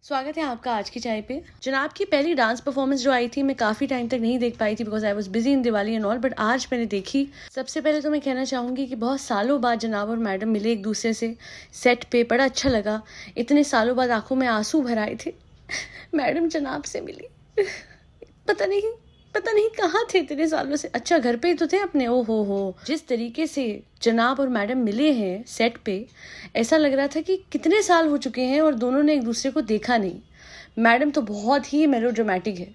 स्वागत है आपका आज की चाय पे। जनाब की पहली डांस परफॉर्मेंस जो आई थी मैं काफ़ी टाइम तक नहीं देख पाई थी because I was busy in Diwali and all, but आज मैंने देखी। सबसे पहले तो मैं कहना चाहूँगी कि बहुत सालों बाद जनाब और मैडम मिले एक दूसरे से सेट पे, बड़ा अच्छा लगा। इतने सालों बाद आंखों में आंसू भर आए थे। मैडम जनाब से मिली, पता नहीं कहाँ थे इतने सालों से। अच्छा घर पे ही तो थे अपने। ओ हो, जिस तरीके से जनाब और मैडम मिले हैं सेट पे, ऐसा लग रहा था कि कितने साल हो चुके हैं और दोनों ने एक दूसरे को देखा नहीं। मैडम तो बहुत ही मेलोड्रामेटिक है।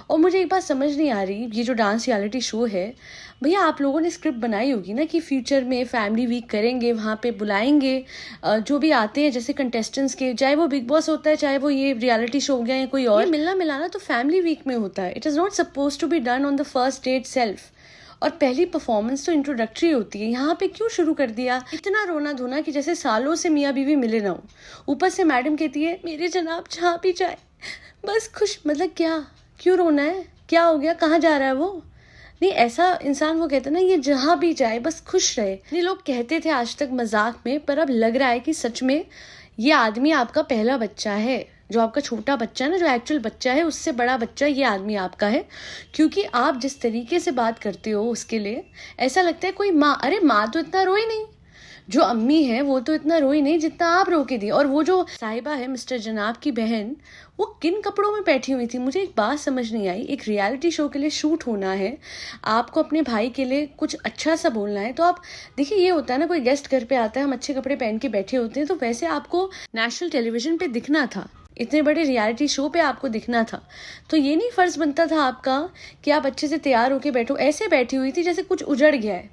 और मुझे एक बात समझ नहीं आ रही, ये जो डांस रियलिटी शो है, भैया आप लोगों ने स्क्रिप्ट बनाई होगी ना कि फ्यूचर में फैमिली वीक करेंगे, वहाँ पे बुलाएंगे जो भी आते हैं जैसे कंटेस्टेंट्स के, चाहे वो बिग बॉस होता है चाहे वो ये रियलिटी शो हो गया या कोई और, मिलना मिलाना तो फैमिली वीक में होता है। It is not suppose to be done on the first day itself. और पहली परफॉर्मेंस तो इंट्रोडक्टरी होती है, यहाँ पे क्यों शुरू कर दिया इतना रोना धोना कि जैसे सालों से मियाँ बीवी मिले ना हो। ऊपर से मैडम कहती है मेरे जनाब जहाँ भी जाए बस खुश, मतलब क्या, क्यों रोना है, क्या हो गया, कहाँ जा रहा है वो। नहीं, ऐसा इंसान वो कहता ना ये जहाँ भी जाए बस खुश रहे। नहीं, लोग कहते थे आज तक मजाक में, पर अब लग रहा है कि सच में ये आदमी आपका पहला बच्चा है। जो आपका छोटा बच्चा है ना, जो एक्चुअल बच्चा है, उससे बड़ा बच्चा ये आदमी आपका है। क्योंकि आप जिस तरीके से बात करते हो उसके लिए ऐसा लगता है कोई माँ, अरे माँ तो इतना रोई नहीं, जो अम्मी है वो तो इतना रोई नहीं जितना आप रो के दी। और वो जो साहिबा है मिस्टर जनाब की बहन, वो किन कपड़ों में बैठी हुई थी, मुझे एक बात समझ नहीं आई। एक रियलिटी शो के लिए शूट होना है, आपको अपने भाई के लिए कुछ अच्छा सा बोलना है, तो आप देखिए ये होता है ना, कोई गेस्ट घर पे आता है, हम अच्छे कपड़े पहन के बैठे होते हैं, तो वैसे आपको नेशनल टेलीविजन पे दिखना था, इतने बड़े रियलिटी शो पे आपको दिखना था। तो ये नहीं फर्ज बनता था आपका कि आप अच्छे से तैयार होके बैठो। ऐसे बैठी हुई थी जैसे कुछ उजड़ गया है।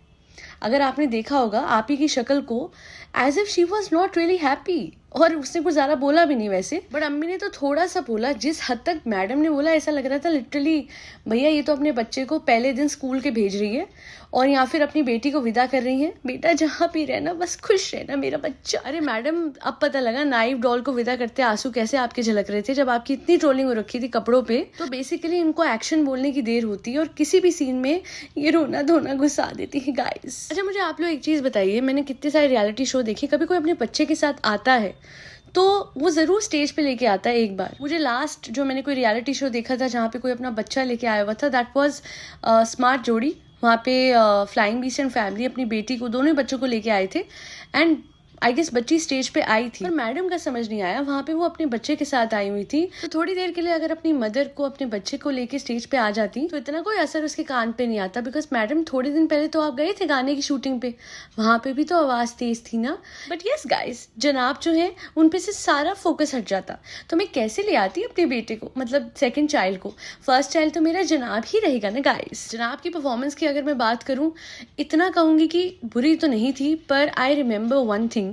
अगर आपने देखा होगा आप ही की शक्ल को, as if she was not really happy. और उसने कुछ ज़्यादा बोला भी नहीं वैसे, बट अम्मी ने तो थोड़ा सा बोला। जिस हद तक मैडम ने बोला ऐसा लग रहा था लिटरली भैया ये तो अपने बच्चे को पहले दिन स्कूल के भेज रही है और या फिर अपनी बेटी को विदा कर रही है। बेटा जहाँ भी रहना बस खुश रहना मेरा बच्चा। अरे मैडम अब पता लगा नाइव डॉल को विदा करते आंसू कैसे आपके झलक रहे थे जब आपकी इतनी ट्रोलिंग हो रखी थी कपड़ों पे। तो बेसिकली इनको एक्शन बोलने की देर होती है और किसी भी सीन में ये रोना धोना घुसा देती है गाइस। अच्छा मुझे आप लोग एक चीज़ बताइए, मैंने कितने सारे रियलिटी शो देखे, कभी कोई अपने बच्चे के साथ आता है तो वो ज़रूर स्टेज पे लेके आता है एक बार। मुझे लास्ट जो मैंने कोई रियलिटी शो देखा था जहाँ पे कोई अपना बच्चा लेके आया हुआ था, दैट वाज स्मार्ट जोड़ी। वहाँ पे फ्लाइंग बीस्ट एंड फैमिली अपनी बेटी को, दोनों ही बच्चों को लेके आए थे एंड आई गेस बच्ची स्टेज पे आई थी, पर मैडम का समझ नहीं आया, वहाँ पे वो अपने बच्चे के साथ आई हुई थी। तो थोड़ी देर के लिए अगर अपनी मदर को, अपने बच्चे को लेके स्टेज पे आ जाती तो इतना कोई असर उसके कान पे नहीं आता। बिकॉज मैडम थोड़े दिन पहले तो आप गए थे गाने की शूटिंग पे, वहाँ पे भी तो आवाज़ तेज थी ना। बट यस गाइस, जनाब जो है उन पे से सारा फोकस हट जाता। तो मैं कैसे ले आती अपने बेटे को, मतलब सेकेंड चाइल्ड को। फर्स्ट चाइल्ड तो मेरा जनाब ही रहेगा ना गाइस। जनाब की परफॉर्मेंस की अगर मैं बात करूँ, इतना कहूँगी कि बुरी तो नहीं थी, पर आई रिमेंबर वन थिंग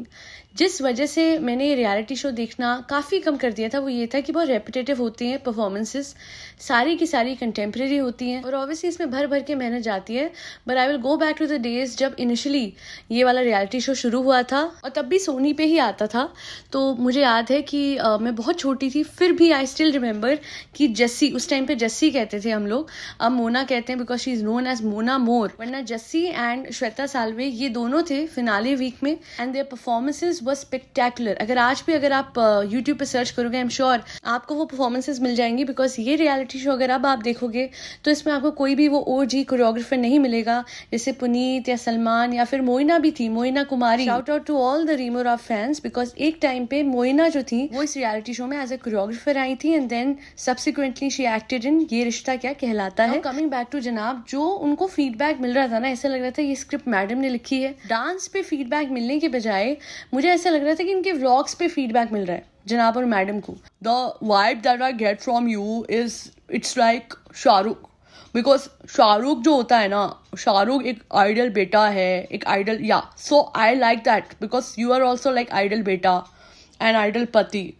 जिस वजह से मैंने रियलिटी शो देखना काफ़ी कम कर दिया था, वो ये था कि बहुत रेपिटेटिव होती हैं परफॉर्मेंसेस, सारी की सारी कंटेम्प्रेरी होती हैं और ऑब्वियसली इसमें भर भर के मेहनत जाती है। But I will go back to the days जब इनिशियली ये वाला रियलिटी शो शुरू हुआ था और तब भी सोनी पे ही आता था। तो मुझे याद है कि मैं बहुत छोटी थी, फिर भी आई स्टिल रिमेंबर कि जस्सी, उस टाइम पे जस्सी कहते थे हम लोग, अब मोना कहते हैं because she is known as Mona More, वरना जस्सी एंड श्वेता साल्वे ये दोनों थे फिनाले वीक में and their performances were spectacular. अगर आज भी अगर आप यूट्यूब पे सर्च करोगे, आई एम श्योर आपको वो परफॉर्मेंसेज मिल जाएंगी। बिकॉज ये रियलिटी शो अगर अब आप देखोगे तो इसमें आपको कोई भी वो ओजी कोरियोग्राफर नहीं मिलेगा जैसे पुनीत या सलमान या फिर मोइना भी थी, Moina Kumari. Shout out to all the Remo Rao fans because एक टाइम पे मोइना जो थी वो इस रियलिटी शो में एज ए कोरियोग्राफर आई थी and then subsequently she acted in Yeh Rishta क्या कहलाता है। कमिंग बैक टू जनाब, जो उनको फीडबैक मिल रहा था ना, ऐसा लग रहा था ये स्क्रिप्ट मैडम ने लिखी है। डांस पे फीडबैक मिलने के बजाय मुझे ऐसा लग रहा था कि इनके व्लॉग्स पे फीडबैक मिल रहा है जनाब और मैडम को। The vibe that I get from you is it's like Shahrukh. Because Shahrukh जो होता है ना, शाहरुख एक आइडल बेटा है, एक आइडल, या so I like that because you are also like idol बेटा एंड आइडल पति।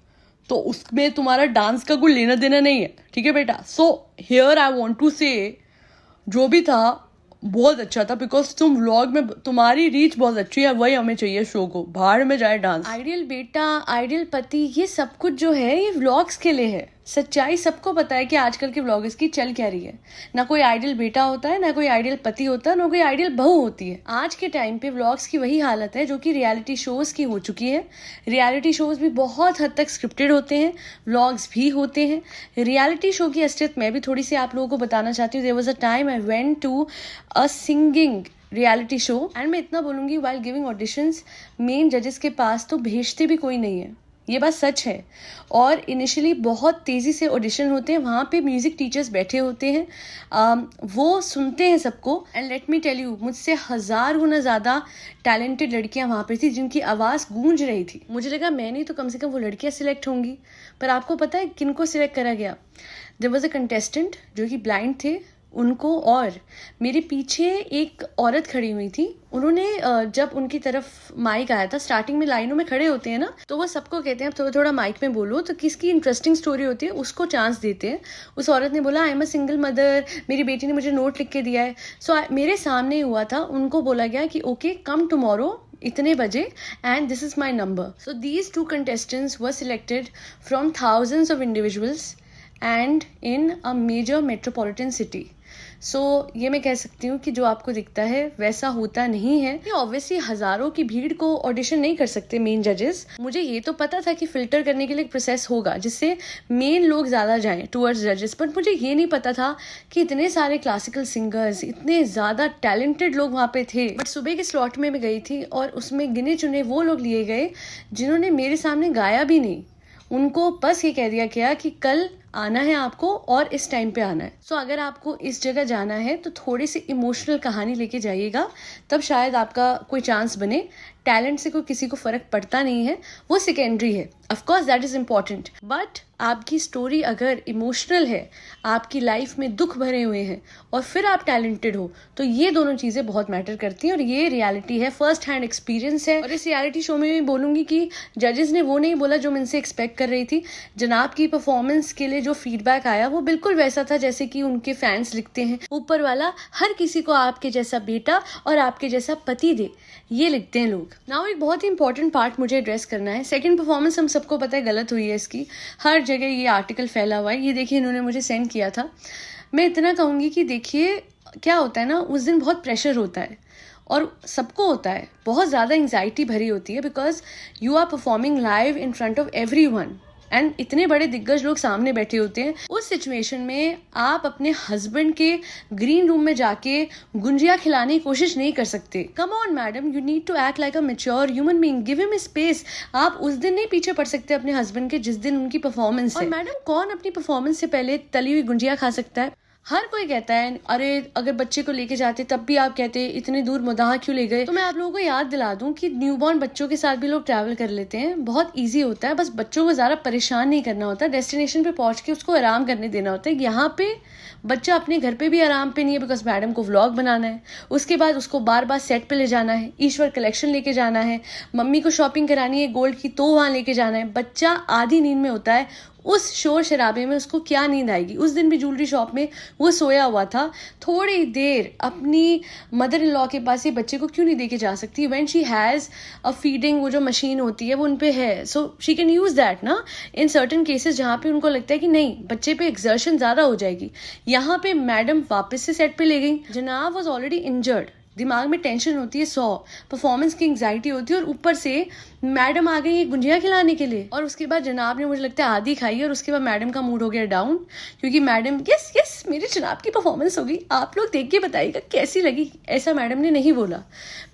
तो उसमें तुम्हारा डांस का कोई लेना देना नहीं है, ठीक है बेटा। So here I want to say जो भी था बहुत अच्छा था बिकॉज तुम व्लॉग में, तुम्हारी रीच बहुत अच्छी है, वही हमें चाहिए शो को, बाहर में जाए डांस। आइडियल बेटा, आइडियल पति, ये सब कुछ जो है ये व्लॉग्स के लिए है। सच्चाई सबको पता है कि आजकल के व्लॉगर्स की चल क्या रही है। ना कोई आइडियल बेटा होता है, ना कोई आइडियल पति होता है, ना कोई आइडियल बहू होती है। आज के टाइम पे व्लॉग्स की वही हालत है जो कि रियलिटी शोज की हो चुकी है। रियलिटी शोज भी बहुत हद तक स्क्रिप्टेड होते हैं, व्लॉग्स भी होते हैं। रियलिटी शो की असलियत मैं भी थोड़ी सी आप लोगों को बताना चाहती हूँ। There was a time I went to a singing reality show and मैं इतना बोलूंगी, वाइल गिविंग ऑडिशंस मेन जजेस के पास तो भेजते भी कोई नहीं है, ये बात सच है। और इनिशियली बहुत तेज़ी से ऑडिशन होते हैं, वहाँ पे म्यूज़िक टीचर्स बैठे होते हैं, वो सुनते हैं सबको। And let me tell you, मुझसे 1000 गुना ज़्यादा टैलेंटेड लड़कियाँ वहाँ पे थी जिनकी आवाज़ गूंज रही थी। मुझे लगा मैं नहीं तो कम से कम वो लड़कियाँ सिलेक्ट होंगी। पर आपको पता है किनको सिलेक्ट करा गया? देयर वाज अ कंटेस्टेंट जो कि ब्लाइंड थे, उनको और मेरे पीछे एक औरत खड़ी हुई थी। उन्होंने जब उनकी तरफ माइक आया था, स्टार्टिंग में लाइनों में खड़े होते हैं ना, तो वो सबको कहते हैं अब थोड़ा थोड़ा माइक में बोलो, तो किसकी इंटरेस्टिंग स्टोरी होती है उसको चांस देते हैं। उस औरत ने बोला I am a single mother, मेरी बेटी ने मुझे नोट लिख के दिया है। सो मेरे सामने हुआ था, उनको बोला गया कि ओके कम टुमारो इतने बजे and this is my number. So these 2 contestants were selected from thousands of individuals and in a major metropolitan city. So ये मैं कह सकती हूँ कि जो आपको दिखता है वैसा होता नहीं है। ये ऑब्वियसली हजारों की भीड़ को ऑडिशन नहीं कर सकते मेन जजेस। मुझे ये तो पता था कि फिल्टर करने के लिए एक प्रोसेस होगा जिससे मेन लोग ज्यादा जाएं टुवर्ड्स जजेस, बट मुझे ये नहीं पता था कि इतने सारे क्लासिकल सिंगर्स, इतने ज्यादा टैलेंटेड लोग वहाँ पे थे। बट सुबह के स्लॉट में मैं गई थी और उसमें गिने चुने वो लोग लिए गए जिन्होंने मेरे सामने गाया भी नहीं। उनको बस ये कह दिया गया कि कल आना है आपको और इस टाइम पे आना है। सो अगर आपको इस जगह जाना है तो थोड़ी सी इमोशनल कहानी लेके जाइएगा, तब शायद आपका कोई चांस बने। टैलेंट से कोई किसी को फर्क पड़ता नहीं है, वो सेकेंडरी है। Of course that is important, but आपकी स्टोरी अगर इमोशनल है, आपकी लाइफ में दुख भरे हुए हैं और फिर आप टैलेंटेड हो, तो ये दोनों चीजें बहुत मैटर करती हैं। और ये रियलिटी है, फर्स्ट हैंड एक्सपीरियंस है। और इस रियलिटी शो में मैं बोलूंगी कि जजेस ने वो नहीं बोला जो मैं इनसे एक्सपेक्ट कर रही थी। जनाब की परफॉर्मेंस के लिए जो फीडबैक आया वो बिल्कुल वैसा था जैसे कि उनके फैंस लिखते हैं। ऊपर वाला हर किसी को आपके जैसा बेटा और आपके जैसा पति दे, ये लिखते हैं लोग। नाउ एक बहुत ही इंपॉर्टेंट पार्ट मुझे एड्रेस करना है। सेकंड परफॉर्मेंस हम सबको पता है गलत हुई है इसकी, हर जगह ये आर्टिकल फैला हुआ है। ये देखिए इन्होंने मुझे सेंड किया था। मैं इतना कहूंगी कि देखिए क्या होता है ना, उस दिन बहुत प्रेशर होता है और सबको होता है, बहुत ज़्यादा एंग्जाइटी भरी होती है, because you are performing live in front of everyone and इतने बड़े दिग्गज लोग सामने बैठे होते हैं। उस सिचुएशन में आप अपने हस्बैंड के ग्रीन रूम में जाके गुंजिया खिलाने की कोशिश नहीं कर सकते। Come on madam, you need to act like a mature human being, give him space. आप उस दिन नहीं पीछे पड़ सकते अपने हस्बैंड के जिस दिन उनकी परफॉर्मेंस है। और मैडम कौन अपनी परफॉर्मेंस से पहले तली हुई गुंजिया खा सकता है? हर कोई कहता है अरे अगर बच्चे को लेके जाते तब भी आप कहते इतने दूर मुदाहा क्यों ले गए। तो मैं आप लोगों को याद दिला दूं कि न्यूबॉर्न बच्चों के साथ भी लोग ट्रैवल कर लेते हैं, बहुत इजी होता है। बस बच्चों को ज़्यादा परेशान नहीं करना होता, डेस्टिनेशन पे पहुंच के उसको आराम करने देना होता है। यहाँ पे बच्चा अपने घर पे भी आराम पे नहीं है, बिकॉज मैडम को व्लॉग बनाना है, उसके बाद उसको बार बार सेट पे ले जाना है, ईश्वर कलेक्शन लेके जाना है, मम्मी को शॉपिंग करानी है गोल्ड की तो वहाँ लेके जाना है। बच्चा आधी नींद में होता है, उस शोर शराबे में उसको क्या नींद आएगी। उस दिन भी ज्वेलरी शॉप में वो सोया हुआ था, थोड़ी देर अपनी मदर इन लॉ के पास ये बच्चे को क्यों नहीं देके जा सकती? When she has a feeding, वो जो मशीन होती है वो उन पे है, so she can use that ना इन सर्टन केसेस जहाँ पे उनको लगता है कि नहीं बच्चे पे एक्सर्शन ज्यादा हो जाएगी। यहाँ पे मैडम वापस से सेट पे ले गई। जनाब वॉज ऑलरेडी इंजर्ड, दिमाग में टेंशन होती है 100, परफॉर्मेंस की एंग्जाइटी होती है, और ऊपर से मैडम आ गई गुंजिया खिलाने के लिए। और उसके बाद जनाब ने मुझे लगता है आधी खाई और उसके बाद मैडम का मूड हो गया डाउन, क्योंकि मैडम यस यस मेरे जनाब की परफॉर्मेंस होगी, आप लोग देख के बताइएगा कैसी लगी। ऐसा मैडम ने नहीं बोला।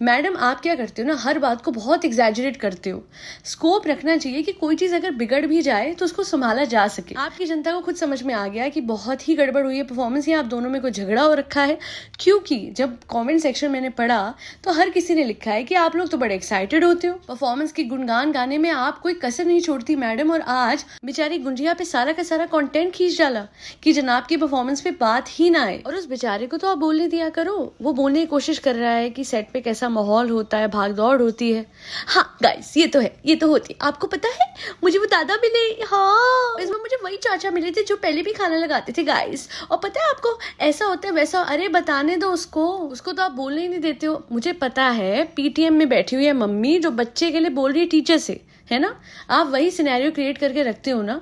मैडम आप क्या करते हो ना, हर बात को बहुत एग्जैजरेट करते हो। स्कोप रखना चाहिए कि कोई चीज़ अगर बिगड़ भी जाए तो उसको संभाला जा सके। आपकी जनता को खुद समझ में आ गया कि बहुत ही गड़बड़ हुई है परफॉर्मेंस, या आप दोनों में कोई झगड़ा हो रखा है। क्योंकि जब कॉमेंट सेक्शन मैंने पढ़ा तो हर किसी ने लिखा है कि आप लोग तो बड़े एक्साइटेड होते हो, परफॉर्मेंस की गुणगान गाने में आप कोई कसर नहीं छोड़ती मैडम, और आज बेचारी गुंजिया पे सारा का सारा कंटेंट खींच डाला कि जनाब की परफॉर्मेंस पे बात ही ना आए। और उस बेचारे को तो आप बोलने दिया करो, वो बोलने की कोशिश कर रहा है कि सेट पे कैसा माहौल होता है, भागदौड़ होती है। हाँ गाइस ये तो है, ये तो होती है। आपको पता है मुझे वो दादा मिले, हाँ इसमें मुझे वही चाचा मिले थे जो पहले भी खाना लगाते थे गाइस। और पता है आपको ऐसा होता है वैसा, अरे बताने दो उसको तो आप बोलने ही नहीं देते हो। मुझे पता है पीटीएम में बैठी हुई है मम्मी जो बच्चे के लिए बोल रही है टीचर से, है ना, आप वही सिनेरियो क्रिएट करके रखते हो ना।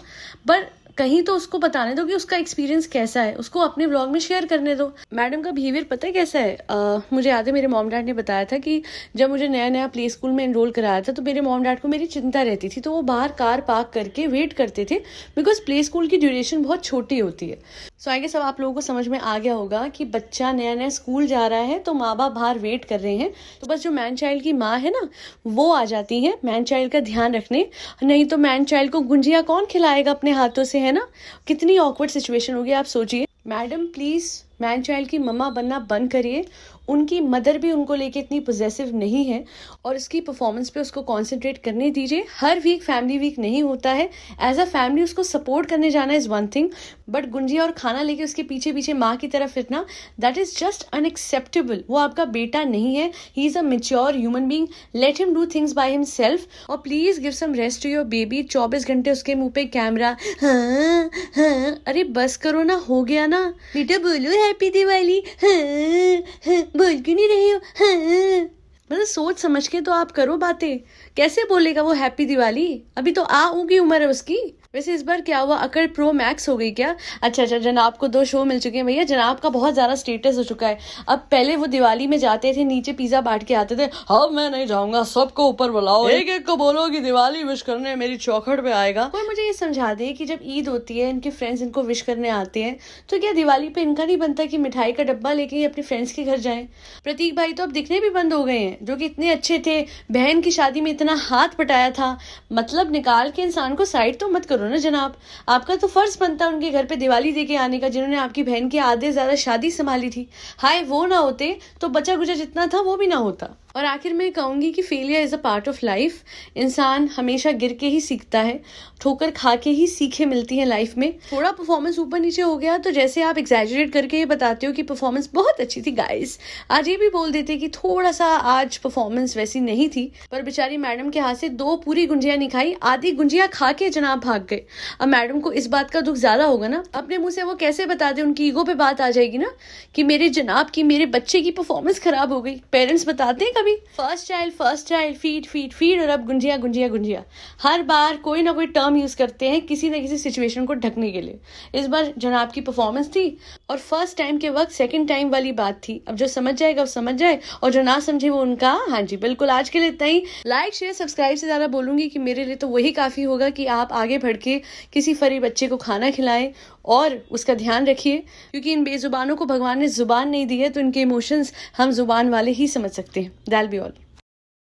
पर कहीं तो उसको बताने दो कि उसका एक्सपीरियंस कैसा है, उसको अपने व्लॉग में शेयर करने दो। मैडम का बिहेवियर पता है कैसा है? मुझे याद है मेरे मॉम डैड ने बताया था कि जब मुझे नया नया प्ले स्कूल में एनरोल कराया था तो मेरे मॉम डैड को मेरी चिंता रहती थी, तो वो बाहर कार पार्क करके वेट करते थे, बिकॉज प्ले स्कूल की ड्यूरेशन बहुत छोटी होती है। सो आई गेस अब आप लोगों को समझ में आ गया होगा कि बच्चा नया नया स्कूल जा रहा है तो माँ बाप बाहर वेट कर रहे हैं, तो बस जो मैन चाइल्ड की माँ है ना, वो आ जाती है मैन चाइल्ड का ध्यान रखने। नहीं तो मैन चाइल्ड को गुंजिया कौन खिलाएगा अपने हाथों से, है ना? कितनी ऑकवर्ड सिचुएशन होगी, आप सोचिए। मैडम प्लीज मैन चाइल्ड की मम्मा बनना बंद करिए। उनकी मदर भी उनको लेके इतनी पॉजेसिव नहीं है, और इसकी परफॉर्मेंस पे उसको कंसंट्रेट करने दीजिए। हर वीक फैमिली वीक नहीं होता है, एज अ फैमिली उसको सपोर्ट करने जाना is one thing, but gujiya और खाना लेके उसके पीछे पीछे माँ की तरफ फिरना, दैट इज जस्ट अनएक्सेप्टेबल। वो आपका बेटा नहीं है, he is a mature human being, let him do things by himself. और please give some rest to your baby. 24 घंटे उसके मुंह पे कैमरा, हाँ हाँ, अरे बस करो ना, हो गया ना। बेटा बोलो हैप्पी दिवाली, हाँ हाँ, बोल क्यों नहीं रहे हो, हाँ। मतलब सोच समझ के तो आप करो बातें। कैसे बोलेगा वो हैप्पी दिवाली? अभी तो की उम्र है उसकी। वैसे इस बार क्या हुआ, अकड़ प्रो मैक्स हो गई क्या? अच्छा, जनाब को 2 शो मिल चुके हैं भैया, जनाब का बहुत ज्यादा स्टेटस हो चुका है। अब पहले वो दिवाली में जाते थे, नीचे पिज्जा बांट के आते थे, हाँ मैं नहीं जाऊंगा, सबको ऊपर बुलाओ, एक एक को बोलो कि दिवाली विश करने मेरी चौखट पे आएगा। कोई मुझे ये समझा दे कि जब ईद होती है, इनके फ्रेंड्स इनको विश करने आते हैं, तो क्या दिवाली पे इनका नहीं बनता कि मिठाई का डब्बा लेके अपने फ्रेंड्स के घर जाएं? प्रतीक भाई तो अब दिखने भी बंद हो गए हैं, जो कि इतने अच्छे थे, बहन की शादी में इतना हाथ पटाया था। मतलब निकाल के इंसान को साइड तो मत करो ना जनाब। आपका तो फर्ज बनता है उनके घर पे दिवाली देके आने का, जिन्होंने आपकी बहन की आधे ज्यादा शादी संभाली थी। हाय वो ना होते तो बचा गुचा जितना था वो भी ना होता। और आखिर में कहूंगी कि failure is a part of life. इंसान हमेशा गिर के ही सीखता है, ठोकर खा के ही सीखें मिलती हैं लाइफ में। थोड़ा परफॉर्मेंस ऊपर नीचे हो गया तो जैसे आप एग्जैजरेट करके ये बताते हो कि परफॉर्मेंस बहुत अच्छी थी गाइस, आज ये भी बोल देते कि थोड़ा सा आज परफॉर्मेंस वैसी नहीं थी। पर बेचारी मैडम के हाथ से 2 पूरी गुंजिया नहीं खाई, आधी गुंजिया खा के जनाब भाग गए। अब मैडम को इस बात का दुख ज्यादा होगा ना, अपने मुंह से वो कैसे बता दे, उनकी ईगो पे बात आ जाएगी ना कि मेरे जनाब की, मेरे बच्चे की परफॉर्मेंस खराब हो गई। पेरेंट्स बताते हैं कभी first child feed feed feed, और अब गुंजिया गुंजिया गुंजिया। हर बार कोई ना कोई टर्म यूज करते हैं किसी ना किसी सिचुएशन को ढकने के लिए। इस बार जनाब की परफॉर्मेंस थी, और फर्स्ट टाइम के वक्त सेकंड टाइम वाली बात थी। अब जो समझ जाएगा वो समझ जाए, और जो ना समझे वो उनका। हाँ जी बिल्कुल, आज के लिए इतना ही। लाइक शेयर सब्सक्राइब से ज्यादा बोलूंगी कि मेरे लिए तो वही काफी होगा कि आप आगे बढ़ के किसी फरी बच्चे को खाना खिलाएं और उसका ध्यान रखिए, क्योंकि इन बेजुबानों को भगवान ने जुबान नहीं दी है, तो इनके इमोशंस हम जुबान वाले ही समझ सकते हैं। That be all.